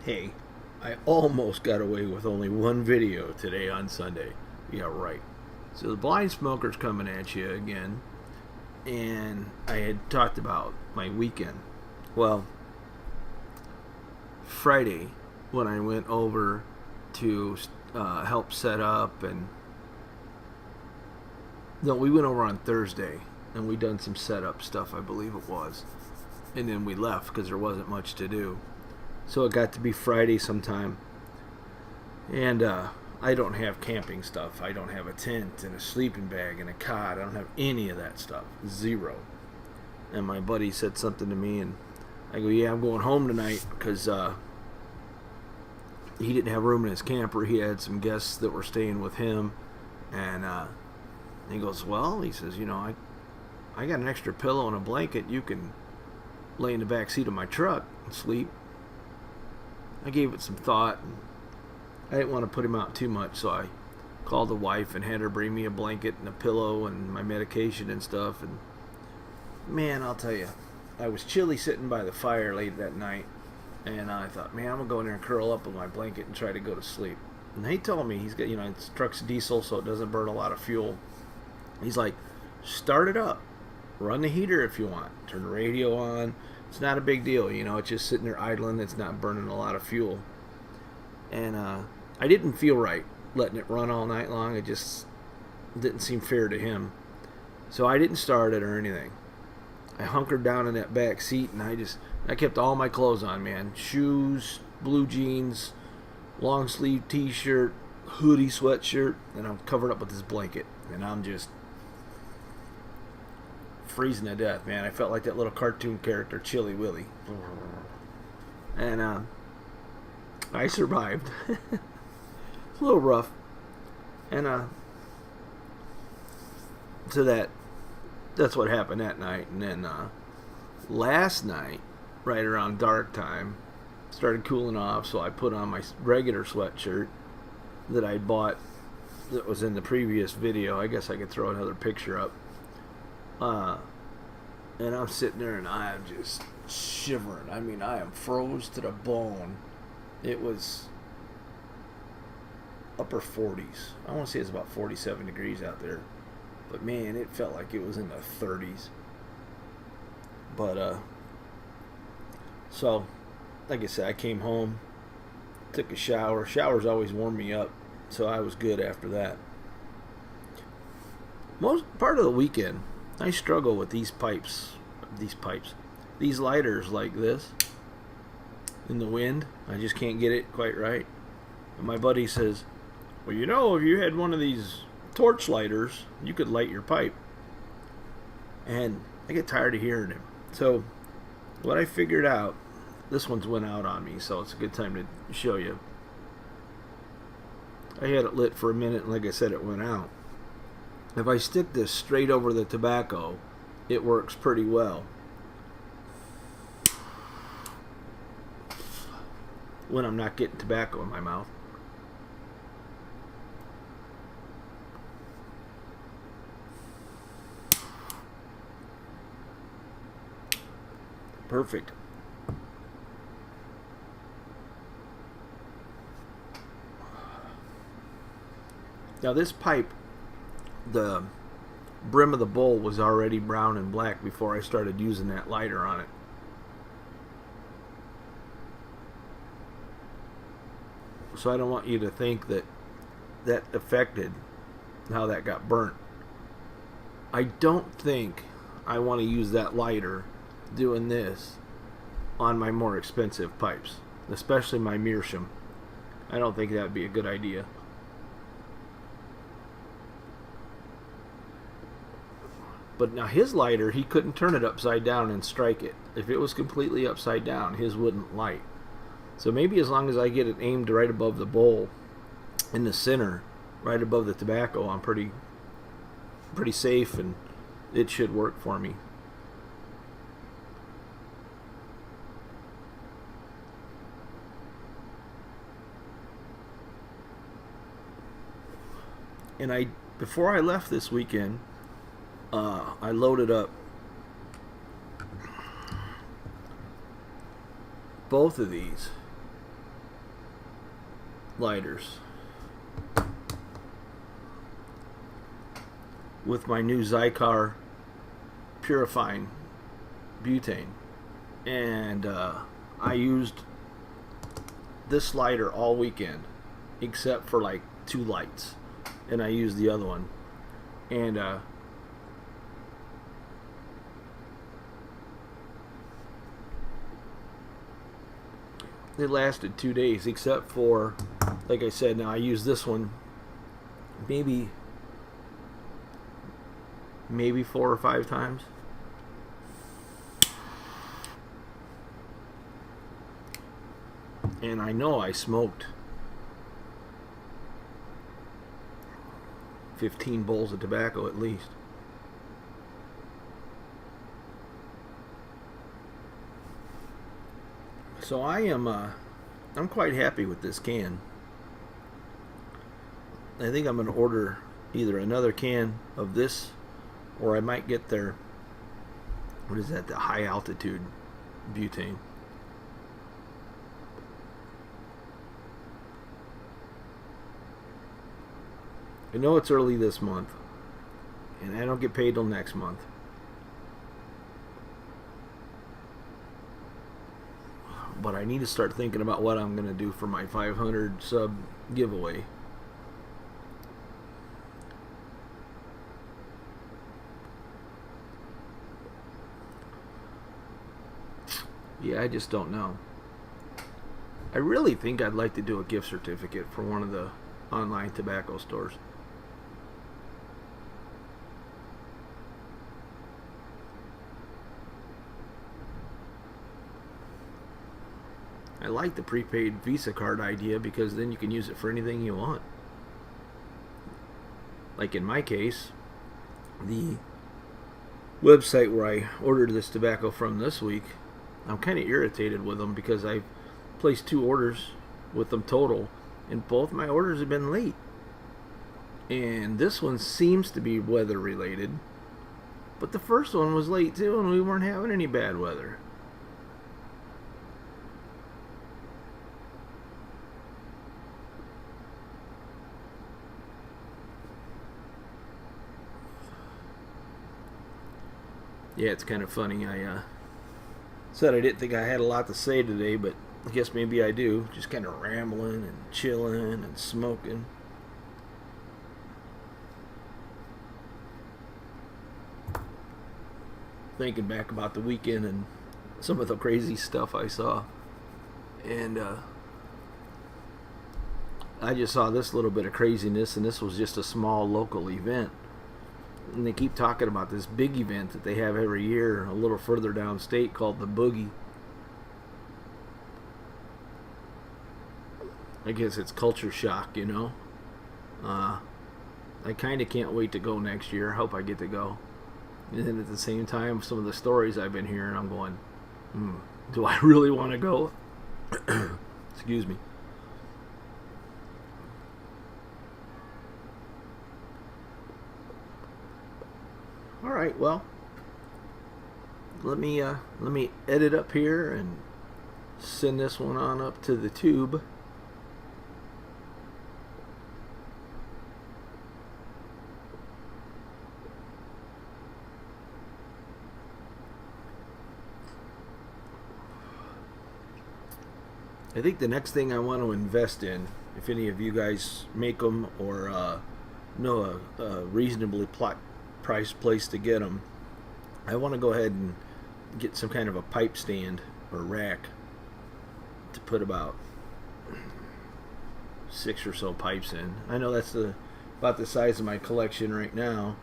Hey, I almost got away with only one video today on Sunday. Yeah, right. So the blind smoker's coming at you again, and I had talked about my weekend. Well, Friday, when I went over to help set up, and no, we went over on Thursday, and we done some setup stuff, I believe it was, and then we left because there wasn't much to do. So it got to be Friday sometime, and I don't have camping stuff. I don't have a tent and a sleeping bag and a cot. I don't have any of that stuff. Zero. And my buddy said something to me, and I go, yeah, I'm going home tonight because he didn't have room in his camper. He had some guests that were staying with him, and he goes, well, he says, I got an extra pillow and a blanket. You can lay in the back seat of my truck and sleep. I gave it some thought, and I didn't want to put him out too much, so I called the wife and had her bring me a blanket and a pillow and my medication and stuff. And man, I'll tell you, I was chilly sitting by the fire late that night, and I thought, man, I'm gonna go in there and curl up with my blanket and try to go to sleep. And he told me he's got, his truck's diesel, so it doesn't burn a lot of fuel. He's like, start it up, run the heater if you want, turn the radio on. It's not a big deal, it's just sitting there idling. It's not burning a lot of fuel. And I didn't feel right letting it run all night long. It just didn't seem fair to him. So I didn't start it or anything. I hunkered down in that back seat, and I kept all my clothes on, man. Shoes, blue jeans, long sleeve t-shirt, hoodie, sweatshirt, and I'm covered up with this blanket. And I'm just freezing to death, man. I felt like that little cartoon character, Chilly Willy. And I survived. It's a little rough. And so that's what happened that night. And then last night, right around dark time, started cooling off, so I put on my regular sweatshirt that I bought that was in the previous video. I guess I could throw another picture up. And I'm sitting there and I am just shivering. I mean, I am froze to the bone. It was upper 40s. I want to say it's about 47 degrees out there. But man, it felt like it was in the 30s. But, so, like I said, I came home, took a shower. Showers always warm me up, so I was good after that. Most part of the weekend, I struggle with these lighters like this in the wind. I just can't get it quite right. And my buddy says, well, if you had one of these torch lighters, you could light your pipe. And I get tired of hearing him. So what I figured out, this one's went out on me, so it's a good time to show you. I had it lit for a minute, and like I said, it went out. If I stick this straight over the tobacco, it works pretty well. When I'm not getting tobacco in my mouth. Perfect. Now this pipe, the brim of the bowl was already brown and black before I started using that lighter on it. So I don't want you to think that affected how that got burnt. I don't think I want to use that lighter doing this on my more expensive pipes, especially my Meerschaum. I don't think that would be a good idea. But now his lighter, he couldn't turn it upside down and strike it. If it was completely upside down, his wouldn't light. So maybe as long as I get it aimed right above the bowl, in the center, right above the tobacco, I'm pretty safe, and it should work for me. And before I left this weekend, I loaded up both of these lighters with my new Zycar purifying butane, and I used this lighter all weekend except for like 2 lights, and I used the other one, and it lasted 2 days, except for, like I said, now I use this one maybe 4 or 5 times. And I know I smoked 15 bowls of tobacco at least. So I'm quite happy with this can. I think I'm going to order either another can of this, or I might get their, what is that, the high altitude butane. I know it's early this month, and I don't get paid till next month. But I need to start thinking about what I'm going to do for my 500 sub giveaway. Yeah, I just don't know. I really think I'd like to do a gift certificate for one of the online tobacco stores. I like the prepaid Visa card idea because then you can use it for anything you want. Like in my case, the website where I ordered this tobacco from this week, I'm kind of irritated with them because I placed 2 orders with them total, and both my orders have been late. And this one seems to be weather related, but the first one was late too, and we weren't having any bad weather. Yeah, it's kind of funny. I said I didn't think I had a lot to say today, but I guess maybe I do. Just kind of rambling and chilling and smoking. Thinking back about the weekend and some of the crazy stuff I saw. And I just saw this little bit of craziness, and this was just a small local event. And they keep talking about this big event that they have every year a little further downstate called the Boogie. I guess it's culture shock, you know. I kind of can't wait to go next year. I hope I get to go. And then at the same time, some of the stories I've been hearing, I'm going, do I really want to go? Excuse me. All right, well, let me edit up here and send this one on up to the tube. I think the next thing I want to invest in, if any of you guys make them or know a reasonably priced place to get them, I want to go ahead and get some kind of a pipe stand or rack to put about 6 or so pipes in. I know that's about the size of my collection right now.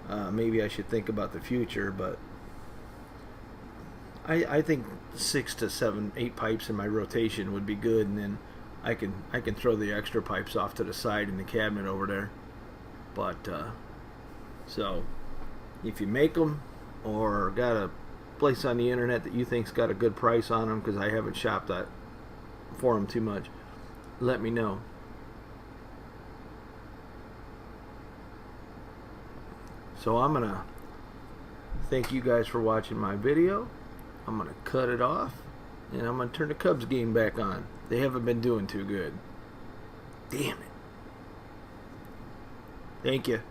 Maybe I should think about the future, but I think 6 to 7, 8 pipes in my rotation would be good, and then I can throw the extra pipes off to the side in the cabinet over there. But so if you make them or got a place on the internet that you think's got a good price on them, because I haven't shopped that for them too much, let me know. So I'm gonna thank you guys for watching my video. I'm going to cut it off, and I'm going to turn the Cubs game back on. They haven't been doing too good. Damn it. Thank you.